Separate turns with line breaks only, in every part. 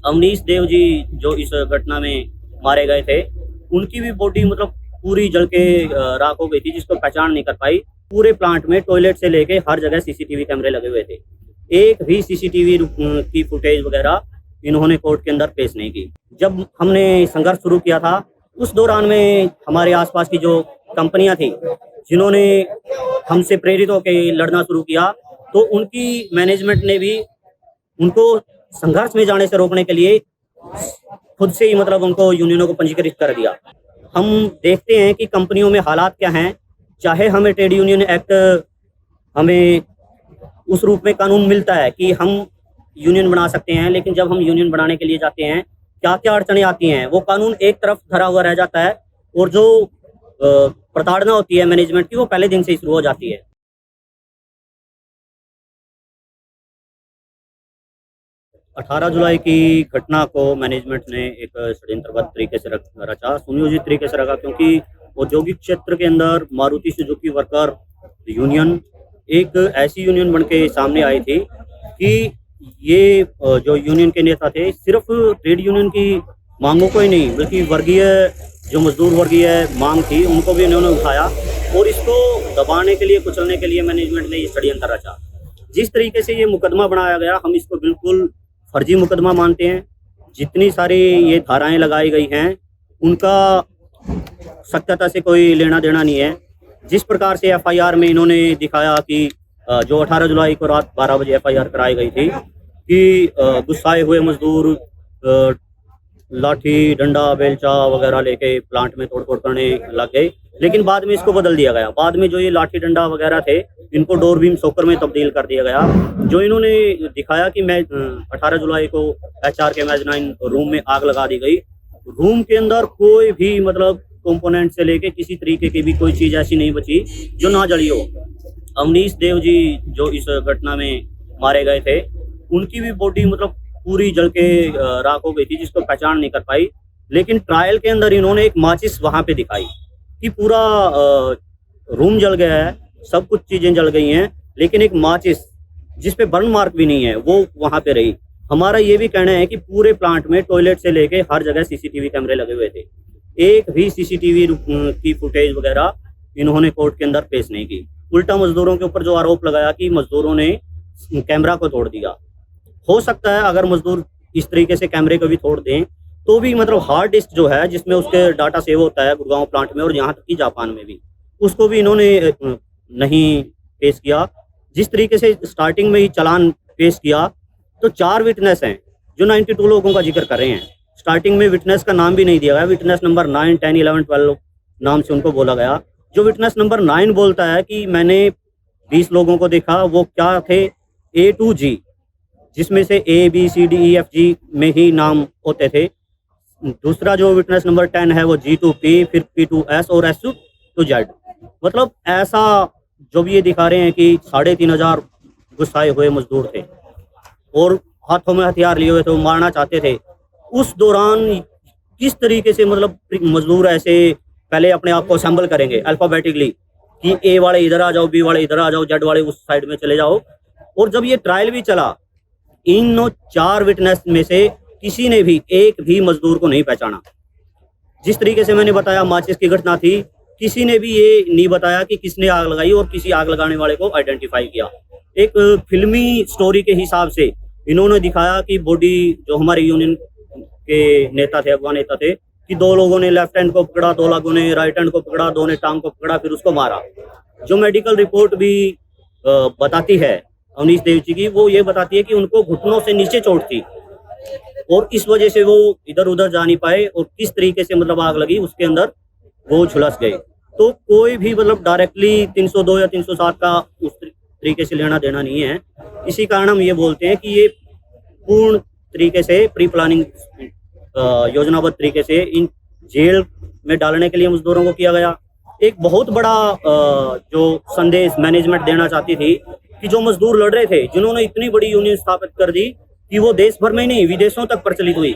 अवनीश देव जी जो इस घटना में मारे गए थे, उनकी भी बॉडी मतलब पूरी जल के राख हो गई थी, जिसको पहचान नहीं कर पाई। पूरे प्लांट में टॉयलेट से लेके हर जगह सीसीटीवी कैमरे लगे हुए थे। एक भी सीसीटीवी की फुटेज वगैरह इन्होंने कोर्ट के अंदर पेश नहीं की। जब हमने संघर्ष शुरू किया था, उस दौरान में हमारे आसपास की जो कंपनियां थी, जिन्होंने हमसे प्रेरित होकर लड़ना शुरू किया, तो उनकी मैनेजमेंट ने भी उनको संघर्ष में जाने से रोकने के लिए खुद से ही मतलब उनको यूनियनों को पंजीकृत कर दिया। हम देखते हैं कि कंपनियों में हालात क्या हैं। चाहे हमें ट्रेड यूनियन एक्ट हमें उस रूप में कानून मिलता है कि हम यूनियन बना सकते हैं, लेकिन जब हम यूनियन बनाने के लिए जाते हैं, क्या क्या अड़चनें आती हैं, वो कानून एक तरफ धरा हुआ रह जाता है और जो प्रताड़ना होती है मैनेजमेंट की, वो पहले दिन से ही शुरू हो जाती है। 18 जुलाई की घटना को मैनेजमेंट ने एक षड्यंत्रबद्ध तरीके से रचा, सुनियोजित तरीके से रखा, क्योंकि औद्योगिक क्षेत्र के अंदर मारुति सुजुकी वर्कर यूनियन एक ऐसी यूनियन बन के सामने आई थी कि ये जो यूनियन के नेता थे, सिर्फ ट्रेड यूनियन की मांगों को ही नहीं, बल्कि वर्गीय जो मजदूर वर्गीय मांग थी, उनको भी इन्होंने उठाया और इसको दबाने के लिए, कुचलने के लिए मैनेजमेंट ने ये षड्यंत्र रचा। जिस तरीके से ये मुकदमा बनाया गया, हम इसको बिल्कुल फर्जी मुकदमा मानते हैं। जितनी सारी ये धाराएं लगाई गई हैं, उनका सत्यता से कोई लेना देना नहीं है। जिस प्रकार से एफआईआर में इन्होंने दिखाया कि जो 18 जुलाई को रात 12 बजे एफआईआर कराई गई थी कि गुस्साए हुए मजदूर लाठी डंडा बेलचा वगैरह लेके प्लांट में तोड़फोड़ करने लग गए, लेकिन बाद में इसको बदल दिया गया। बाद में जो ये लाठी डंडा वगैरह थे, इनको डोर बीम सोकर में तब्दील कर दिया गया। जो इन्होंने दिखाया कि मैं 18 जुलाई को एचआर के मेजनाइन रूम में आग लगा दी गई। रूम के अंदर कोई भी मतलब कंपोनेंट से लेके किसी तरीके की भी कोई चीज ऐसी नहीं बची जो ना जली हो। अवनीश देव जी जो इस घटना में मारे गए थे, उनकी भी बॉडी मतलब पूरी जल के राख हो गई थी, जिसको पहचान नहीं कर पाई। लेकिन ट्रायल के अंदर इन्होंने एक माचिस वहां पे दिखाई कि पूरा रूम जल गया है, सब कुछ चीजें जल गई हैं, लेकिन एक माचिस जिसपे बर्न मार्क भी नहीं है, वो वहां पे रही। हमारा ये भी कहना है कि पूरे प्लांट में टॉयलेट से लेके हर जगह सीसीटीवी कैमरे लगे हुए थे। एक भी सीसीटीवी की फुटेज वगैरह इन्होंने कोर्ट के अंदर पेश नहीं की। उल्टा मजदूरों के ऊपर जो आरोप लगाया कि मजदूरों ने कैमरा को तोड़ दिया। हो सकता है अगर मजदूर इस तरीके से कैमरे को भी तोड़ दें, तो भी मतलब हार्ड डिस्क जो है जिसमें उसके डाटा सेव होता है गुड़गांव प्लांट में और यहाँ तक कि जापान में भी, उसको भी इन्होंने नहीं पेश किया। जिस तरीके से स्टार्टिंग में ही चालान पेश किया, तो 4 विटनेस हैं जो 92 लोगों का जिक्र कर रहे हैं। स्टार्टिंग में विटनेस का नाम भी नहीं दिया गया। विटनेस नंबर 9, 10, 11, 12 नाम से उनको बोला गया। जो विटनेस नंबर 9 बोलता है कि मैंने 20 लोगों को देखा, वो क्या थे, A to G, जिसमें से A, B, C, D, E, F, G में ही नाम होते थे। दूसरा जो विटनेस नंबर 10 है वो G to P, फिर P to S और S to Z। मतलब ऐसा जो भी ये दिखा रहे हैं कि 3500 गुस्साए हुए मजदूर थे और हाथों में हथियार लिए हुए थे, वो मारना चाहते थे। उस दौरान किस तरीके से मतलब मजदूर ऐसे पहले अपने आप को असेंबल करेंगे अल्फाबेटिकली कि A वाले इधर आ जाओ, B वाले इधर आ जाओ, Z वाले उस साइड में चले जाओ। और जब ये ट्रायल भी चला, इन 4 विटनेस में से किसी ने भी एक भी मजदूर को नहीं पहचाना। जिस तरीके से मैंने बताया माचिस की घटना थी, किसी ने भी ये नहीं बताया कि किसने आग लगाई और किसी आग लगाने वाले को आइडेंटिफाई किया। एक फिल्मी स्टोरी के हिसाब से इन्होंने दिखाया कि बॉडी जो हमारे यूनियन के नेता थे, अगवा नेता थे, कि 2 लोगों ने लेफ्ट हैंड को पकड़ा, 2 लोगों ने राइट हैंड को पकड़ा, 2 ने टांग को पकड़ा, फिर उसको मारा। जो मेडिकल रिपोर्ट भी बताती है अवनीश देव जी की, वो ये बताती है कि उनको घुटनों से नीचे चोट थी और इस वजह से वो इधर उधर जा नहीं पाए और किस तरीके से मतलब आग लगी उसके अंदर वो झुलस गए। तो कोई भी मतलब डायरेक्टली 302 या 307 का उस तरीके से लेना देना नहीं है। इसी कारण हम ये बोलते हैं कि ये पूर्ण तरीके से प्री प्लानिंग योजनाबद्ध तरीके से इन जेल में डालने के लिए मजदूरों को किया गया। एक बहुत बड़ा जो संदेश मैनेजमेंट देना चाहती थी कि जो मजदूर लड़ रहे थे, जिन्होंने इतनी बड़ी यूनियन स्थापित कर दी कि वो देश भर में नहीं विदेशों तक प्रचलित हुई।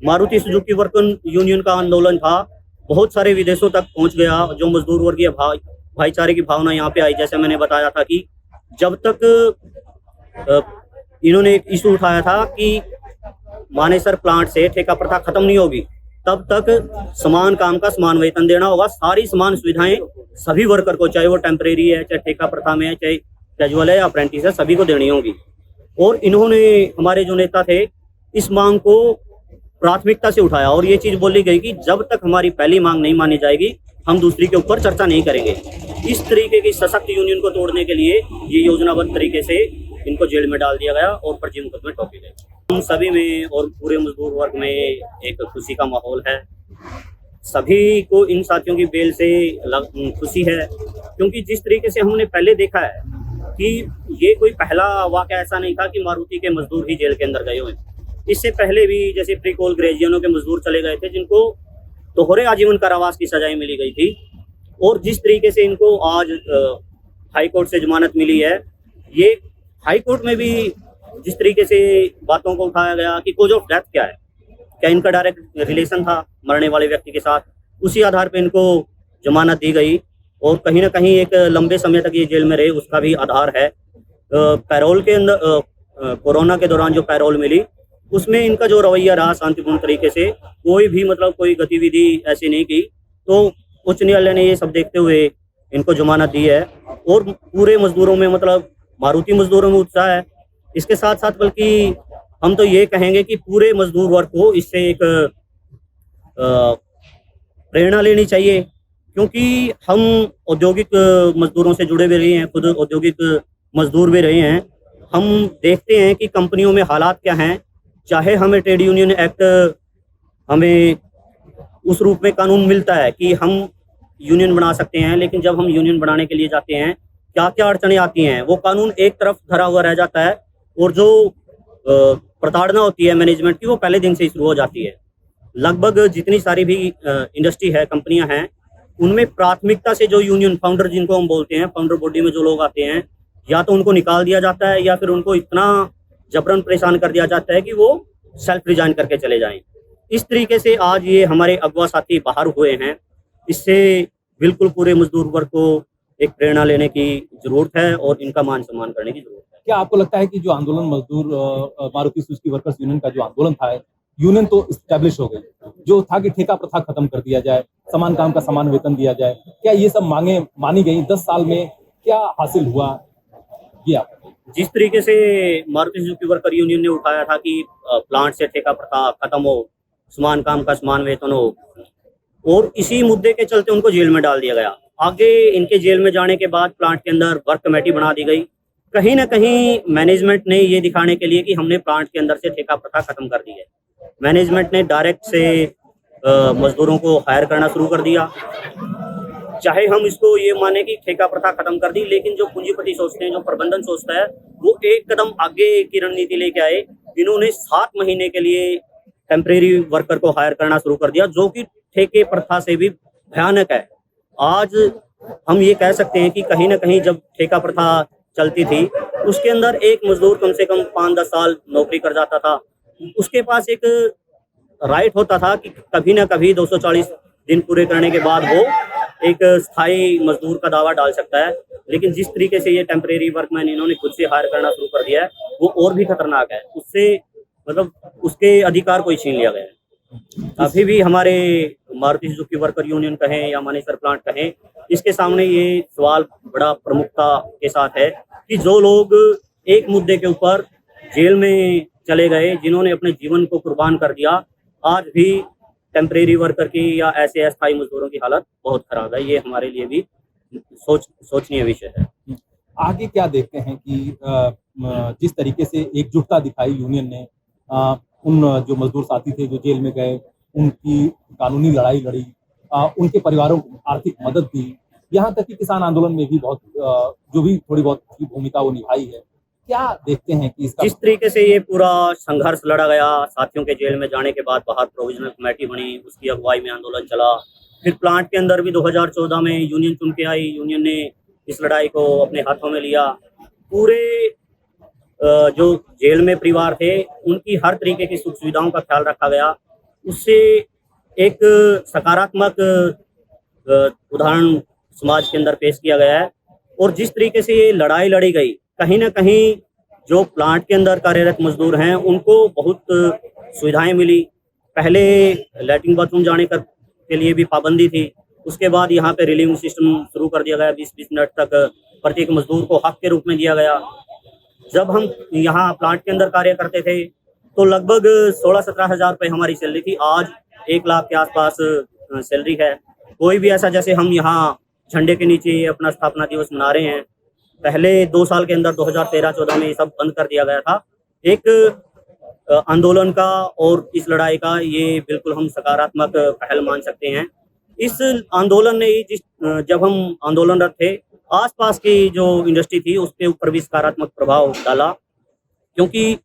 मारुति सुजुकी वर्कर यूनियन का आंदोलन था, बहुत सारे विदेशों तक पहुंच गया। जो मजदूर वर्गीय भाईचारे की भावना यहाँ पे आई, जैसे मैंने बताया था कि जब तक इन्होंने एक इशू उठाया था कि मानेसर प्लांट से ठेका प्रथा खत्म नहीं होगी, तब तक समान काम का समान वेतन देना होगा। सारी समान सुविधाएं सभी वर्कर को, चाहे वो टेम्परेरी है, चाहे ठेका प्रथा में है, चाहे कैजुअल है या अप्रेंटिस है, सभी को देनी होगी। और इन्होंने, हमारे जो नेता थे, इस मांग को प्राथमिकता से उठाया और ये चीज बोली गई कि जब तक हमारी पहली मांग नहीं मानी जाएगी हम दूसरी के ऊपर चर्चा नहीं करेंगे। इस तरीके की सशक्त यूनियन को तोड़ने के लिए ये योजनाबद्ध तरीके से इनको जेल में डाल दिया गया और फर्जी मुकदमे ठोके गए। हम सभी में और पूरे मजदूर वर्ग में एक खुशी का माहौल है। सभी को इन साथियों की बेल से खुशी है, क्योंकि जिस तरीके से हमने पहले देखा है कि ये कोई पहला वाक़या ऐसा नहीं था कि मारुति के मजदूर ही जेल के अंदर गए हुए। इससे पहले भी जैसे प्री कोल ग्रेजुएनों के मजदूर चले गए थे, जिनको दोहरे आजीवन कारावास की सजाएं मिली गई थी। और जिस तरीके से इनको आज हाई कोर्ट से जमानत मिली है, ये हाई कोर्ट में भी जिस तरीके से बातों को उठाया गया कि कॉज ऑफ डेथ क्या है, क्या इनका डायरेक्ट रिलेशन था मरने वाले व्यक्ति के साथ, उसी आधार पर इनको जमानत दी गई। और कहीं ना कहीं एक लंबे समय तक ये जेल में रहे, उसका भी आधार है। पैरोल के अंदर कोरोना के दौरान जो पैरोल मिली, उसमें इनका जो रवैया रहा शांतिपूर्ण तरीके से, कोई भी मतलब कोई गतिविधि ऐसी नहीं की, तो उच्च न्यायालय ने ये सब देखते हुए इनको जमानत दी है। और पूरे मजदूरों में, मतलब मारुति मजदूरों में उत्साह है। इसके साथ साथ बल्कि हम तो ये कहेंगे कि पूरे मजदूर वर्ग को इससे एक प्रेरणा लेनी चाहिए, क्योंकि हम औद्योगिक मजदूरों से जुड़े भी रहे हैं, खुद औद्योगिक मजदूर भी रहे हैं। हम देखते हैं कि कंपनियों में हालात क्या हैं। चाहे हमें ट्रेड यूनियन एक्ट, हमें उस रूप में कानून मिलता है कि हम यूनियन बना सकते हैं, लेकिन जब हम यूनियन बनाने के लिए जाते हैं क्या क्या अड़चनें आती हैं, वो कानून एक तरफ धरा हुआ रह जाता है और जो प्रताड़ना होती है मैनेजमेंट की, वो पहले दिन से ही शुरू हो जाती है। लगभग जितनी सारी भी इंडस्ट्री है, कंपनियां हैं, उनमें प्राथमिकता से जो यूनियन फाउंडर, जिनको हम बोलते हैं, फाउंडर बॉडी में जो लोग आते हैं, या तो उनको निकाल दिया जाता है या फिर उनको इतना जबरन परेशान कर दिया जाता है कि वो सेल्फ रिजाइन करके चले जाएं। इस तरीके से आज ये हमारे अगवा साथी बाहर हुए हैं। इससे बिल्कुल पूरे मजदूर वर्ग को एक प्रेरणा लेने की जरूरत है और इनका मान सम्मान करने की जरूरत है।
क्या आपको लगता है कि जो आंदोलन मजदूर मारुति सुजुकी वर्कर्स यूनियन का जो आंदोलन था, यूनियन तो इस्टेब्लिश हो गई, जो था कि ठेका प्रथा खत्म कर दिया जाए, समान काम का समान वेतन दिया जाए, क्या ये सब मांगे मानी गई? 10 साल में क्या हासिल हुआ? ये आप
जिस तरीके से मारुति सुजुकी वर्कर यूनियन ने उठाया था कि प्लांट से ठेका प्रथा खत्म हो, समान काम का समान वेतन हो, और इसी मुद्दे के चलते उनको जेल में डाल दिया गया। आगे इनके जेल में जाने के बाद प्लांट के अंदर वर्क कमेटी बना दी गई। कहीं ना कहीं मैनेजमेंट ने ये दिखाने के लिए कि हमने प्लांट के अंदर से ठेका प्रथा खत्म कर दी है, मैनेजमेंट ने डायरेक्ट से मजदूरों को हायर करना शुरू कर दिया। चाहे हम इसको ये माने कि ठेका प्रथा खत्म कर दी, लेकिन जो पूंजीपति सोचते हैं, जो प्रबंधन सोचता है, वो एक कदम आगे की रणनीति लेके आए। इन्होंने 7 महीने के लिए टेम्परेरी वर्कर को हायर करना शुरू कर दिया, जो कि ठेके प्रथा से भी भयानक है। आज हम ये कह सकते हैं कि कहीं ना कहीं जब ठेका प्रथा चलती थी, उसके अंदर एक मजदूर कम से कम 5-10 साल नौकरी कर जाता था। उसके पास एक राइट होता था कि कभी ना कभी 240 दिन पूरे करने के बाद वो एक स्थायी मजदूर का दावा डाल सकता है। लेकिन जिस तरीके से ये टेम्परेरी वर्कमैन इन्होंने खुद से हायर करना शुरू कर दिया है, वो और भी खतरनाक है। उससे मतलब उसके अधिकार को ही छीन लिया गया है। अभी भी हमारे मारुति सुजुकी वर्कर यूनियन कहें या मानेसर प्लांट कहें, इसके सामने ये सवाल बड़ा प्रमुखता के साथ है कि जो लोग एक मुद्दे के ऊपर जेल में चले गए, जिन्होंने अपने जीवन को कुर्बान कर दिया, आज भी टेम्परेरी वर्कर की या ऐसे अस्थायी मजदूरों की हालत बहुत खराब है। ये हमारे लिए भी सोचनीय विषय है।
आगे क्या देखते हैं कि जिस तरीके से एकजुटता दिखाई यूनियन ने, उन जो मजदूर साथी थे जो जेल में गए, उनकी कानूनी लड़ाई लड़ी, उनके परिवारों को आर्थिक मदद दी, यहाँ तक कि किसान आंदोलन में भी बहुत जो भी थोड़ी बहुत भूमिका वो निभाई है। क्या देखते हैं कि इसका,
जिस तरीके से ये पूरा संघर्ष लड़ा गया, साथियों के जेल में जाने के बाद बाहर प्रोविजनल कमेटी बनी, उसकी अगुवाई में आंदोलन चला, फिर प्लांट के अंदर भी 2014 में यूनियन चुन के आई, यूनियन ने इस लड़ाई को अपने हाथों में लिया। पूरे जो जेल में परिवार थे, उनकी हर तरीके की सुख सुविधाओं का ख्याल रखा गया। उससे एक सकारात्मक उदाहरण समाज के अंदर पेश किया गया है। और जिस तरीके से ये लड़ाई लड़ी गई, कहीं ना कहीं जो प्लांट के अंदर कार्यरत मजदूर हैं, उनको बहुत सुविधाएं मिली। पहले लैट्रिन बाथरूम जाने के लिए भी पाबंदी थी। उसके बाद यहाँ पे रिलीविंग सिस्टम शुरू कर दिया गया। 20-20 मिनट तक प्रत्येक मजदूर को हक के रूप में दिया गया। जब हम यहाँ प्लांट के अंदर कार्य करते थे तो लगभग 16-17 हज़ार रुपये हमारी सैलरी थी। आज 1 लाख के आसपास सैलरी है। कोई भी ऐसा, जैसे हम यहाँ झंडे के नीचे अपना स्थापना दिवस मना रहे हैं, पहले 2 साल के अंदर 2013-14 में ये सब बंद कर दिया गया था। एक आंदोलन का और इस लड़ाई का ये बिल्कुल हम सकारात्मक पहल मान सकते हैं। इस आंदोलन ने ही जब हम आंदोलनरत थे, आसपास की जो इंडस्ट्री थी उसके ऊपर भी सकारात्मक प्रभाव डाला, क्योंकि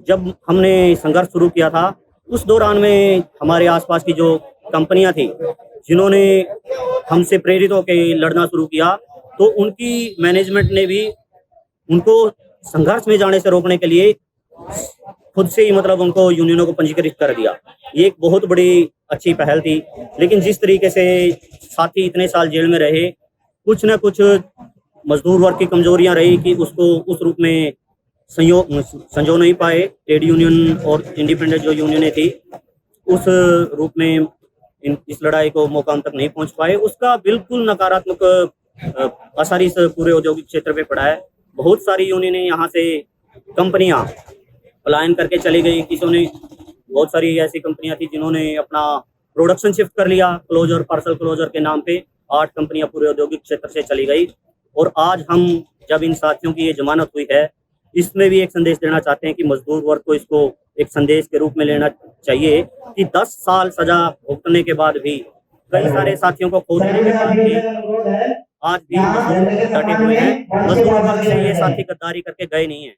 जब हमने संघर्ष शुरू किया था उस दौरान में हमारे आसपास की जो कंपनियां थी जिन्होंने हमसे प्रेरित होकर लड़ना शुरू किया, तो उनकी मैनेजमेंट ने भी उनको संघर्ष में जाने से रोकने के लिए खुद से ही मतलब उनको यूनियनों को पंजीकृत कर दिया। ये एक बहुत बड़ी अच्छी पहल थी। लेकिन जिस तरीके से साथी इतने साल जेल में रहे, कुछ न कुछ मजदूर वर्ग की कमजोरियां रही कि उसको उस रूप में संजो नहीं पाए। ट्रेड यूनियन और इंडिपेंडेंट जो यूनियनें थी उस रूप में इस लड़ाई को मुकाम तक नहीं पहुंच पाए। उसका बिल्कुल नकारात्मक असर इस पूरे औद्योगिक क्षेत्र पे पड़ा है। बहुत सारी यूनियनें यहाँ से कंपनियां पलायन करके चली गई। किसी ने, बहुत सारी ऐसी कंपनियां थी जिन्होंने अपना प्रोडक्शन शिफ्ट कर लिया। क्लोजर, पार्सल क्लोजर के नाम पे 8 कंपनियां पूरे औद्योगिक क्षेत्र से चली गई। और आज हम जब इन साथियों की ये जमानत हुई है, इसमें भी एक संदेश देना चाहते हैं कि मजदूर वर्ग को इसको एक संदेश के रूप में लेना चाहिए कि 10 साल सजा भुगतने के बाद भी, कई सारे साथियों को खो देने के बाद भी आज भी मजदूर डटे हुए हैं। मजदूर वर्ग से ये साथी गद्दारी करके गए नहीं हैं।